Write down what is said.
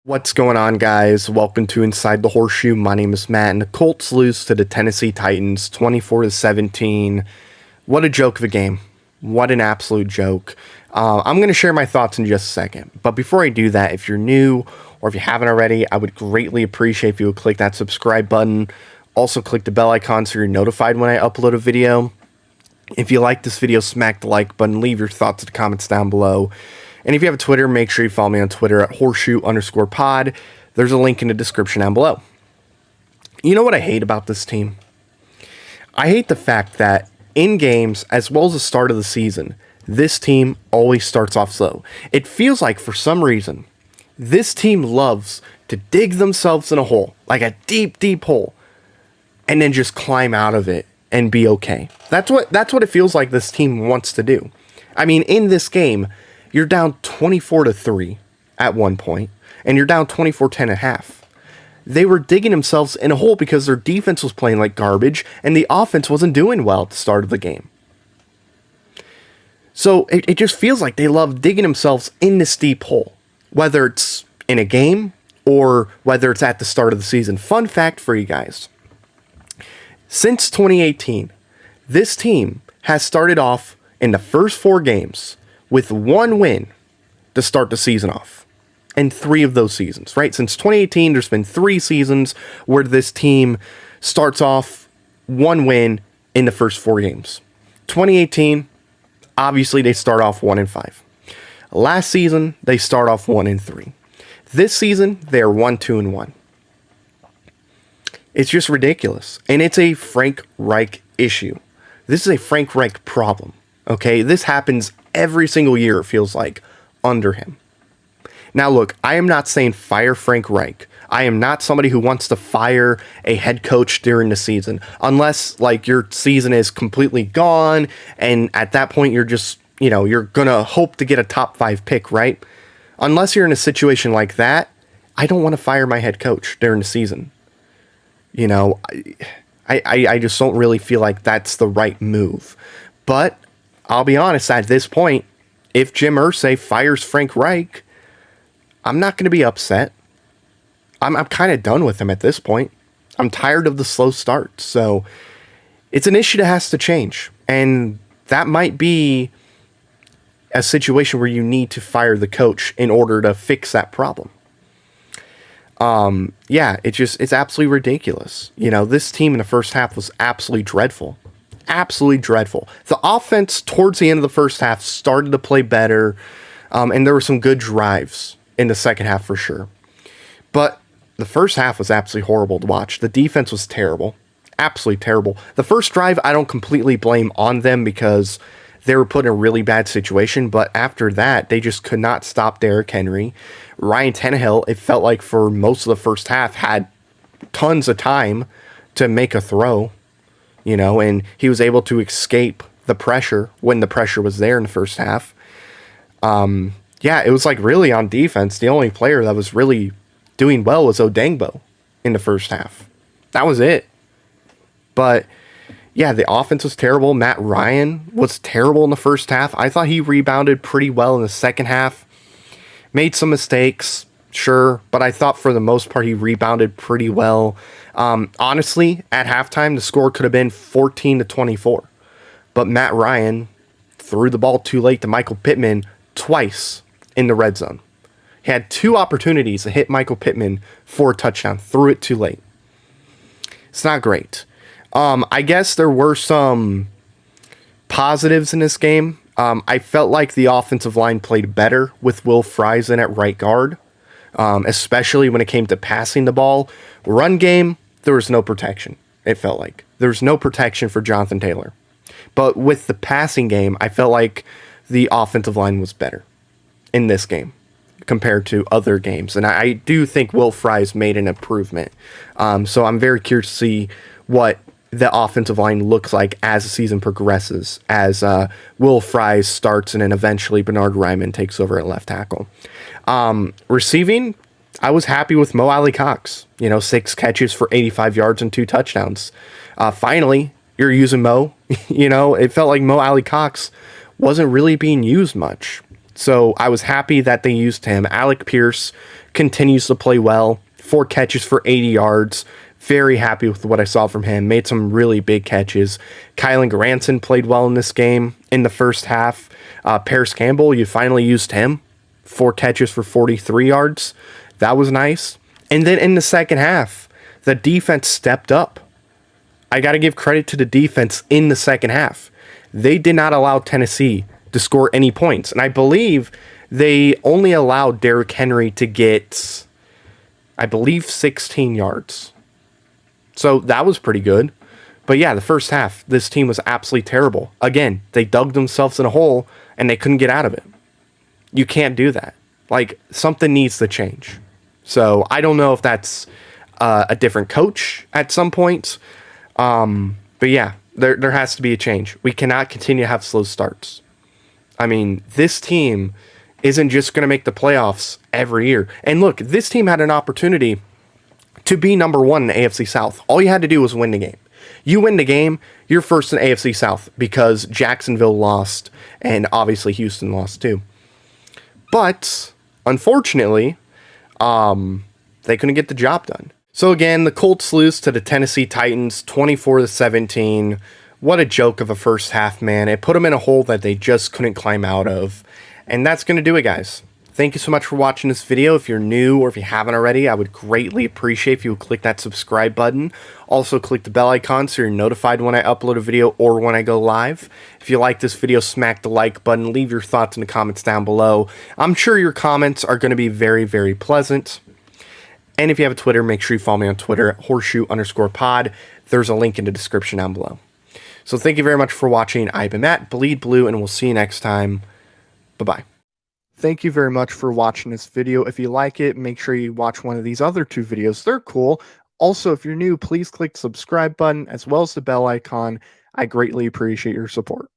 What's going on, guys? Welcome to Inside the Horseshoe. My name is Matt, and the Colts lose to the Tennessee Titans 24-17. What a joke of a game. What an absolute joke. I'm going to share my thoughts in just a second. But before I do that, if you're new or if you haven't already, I would greatly appreciate if you would click that subscribe button. Also, click the bell icon so you're notified when I upload a video. If you like this video, smack the like button. Leave your thoughts in the comments down below. And if you have a Twitter, make sure you follow me on Twitter at horseshoe_pod. There's a link in the description down below. You know what I hate about this team? I hate the fact that in games, as well as the start of the season, this team always starts off slow. It feels like, for some reason, this team loves to dig themselves in a hole, like a deep, deep hole, and then just climb out of it and be okay. That's what it feels like this team wants to do. I mean, in this game, you're down 24-3 at one point, and you're down 24-10 at half. They were digging themselves in a hole because their defense was playing like garbage, and the offense wasn't doing well at the start of the game. So it just feels like they love digging themselves in this deep hole, whether it's in a game or whether it's at the start of the season. Fun fact for you guys. Since 2018, this team has started off in the first 4 games with 1 win to start the season off. And 3 of those seasons, right? Since 2018, there's been 3 seasons where this team starts off 1 win in the first 4 games. 2018, obviously they start off 1-5. Last season, they start off 1-3. This season, they're 1-2-1. It's just ridiculous. And it's a Frank Reich issue. This is a Frank Reich problem. Okay, this happens every single year, it feels like, under him. Now, look, I am not saying fire Frank Reich. I am not somebody who wants to fire a head coach during the season, unless, like, your season is completely gone, and at that point, you're just, you're gonna hope to get a top 5 pick, right? Unless you're in a situation like that, I don't want to fire my head coach during the season. I just don't really feel like that's the right move. But I'll be honest, at this point, if Jim Irsay fires Frank Reich, I'm not going to be upset. I'm kind of done with him at this point. I'm tired of the slow start. So it's an issue that has to change. And that might be a situation where you need to fire the coach in order to fix that problem. It's absolutely ridiculous. This team in the first half was absolutely dreadful. Absolutely dreadful. The offense towards the end of the first half started to play better, and there were some good drives in the second half for sure. But the first half was absolutely horrible to watch. The defense was terrible. Absolutely terrible. The first drive, I don't completely blame on them because they were put in a really bad situation, but after that, they just could not stop Derrick Henry. Ryan Tannehill, it felt like for most of the first half, had tons of time to make a throw. And he was able to escape the pressure when the pressure was there in the first half. It was like really on defense. The only player that was really doing well was Odengbo in the first half. That was it. But yeah, the offense was terrible. Matt Ryan was terrible in the first half. I thought he rebounded pretty well in the second half. Made some mistakes, sure, but I thought for the most part he rebounded pretty well. Honestly, at halftime, the score could have been 14-24. But Matt Ryan threw the ball too late to Michael Pittman twice in the red zone. He had 2 opportunities to hit Michael Pittman for a touchdown. Threw it too late. It's not great. I guess there were some positives in this game. I felt like the offensive line played better with Will Friesen at right guard, especially when it came to passing the ball. Run game, there was no protection, it felt like. There was no protection for Jonathan Taylor. But with the passing game, I felt like the offensive line was better in this game compared to other games. And I do think Will Fries made an improvement. So I'm very curious to see what the offensive line looks like as the season progresses, as Will Fries starts and then eventually Bernard Ryman takes over at left tackle. Receiving, I was happy with Mo Alley Cox. 6 catches for 85 yards and 2 touchdowns. Finally, you're using Mo. It felt like Mo Alley Cox wasn't really being used much. So I was happy that they used him. Alec Pierce continues to play well. 4 catches for 80 yards. Very happy with what I saw from him. Made some really big catches. Kylan Granson played well in this game in the first half. Paris Campbell, you finally used him. 4 catches for 43 yards. That was nice. And then in the second half, the defense stepped up. I got to give credit to the defense in the second half. They did not allow Tennessee to score any points. And I believe they only allowed Derrick Henry to get, 16 yards. So that was pretty good. But yeah, the first half, this team was absolutely terrible. Again, they dug themselves in a hole and they couldn't get out of it. You can't do that. Like, something needs to change. So I don't know if that's a different coach at some point. But yeah, there has to be a change. We cannot continue to have slow starts. I mean, this team isn't just going to make the playoffs every year. And look, this team had an opportunity to be number 1 in the AFC South. All you had to do was win the game. You win the game, you're first in the AFC South because Jacksonville lost and obviously Houston lost too. But unfortunately, they couldn't get the job done. So again, the Colts lose to the Tennessee Titans 24-17. What a joke of a first half, man. It put them in a hole that they just couldn't climb out of. And that's going to do it, guys. Thank you so much for watching this video. If you're new or if you haven't already, I would greatly appreciate if you would click that subscribe button. Also, click the bell icon so you're notified when I upload a video or when I go live. If you like this video, smack the like button. Leave your thoughts in the comments down below. I'm sure your comments are going to be very, very pleasant. And if you have a Twitter, make sure you follow me on Twitter at horseshoe_pod. There's a link in the description down below. So thank you very much for watching. I've been Matt, Bleed Blue, and we'll see you next time. Bye-bye. Thank you very much for watching this video. If you like it, make sure you watch one of these other 2 videos. They're cool. Also, if you're new, please click the subscribe button as well as the bell icon. I greatly appreciate your support.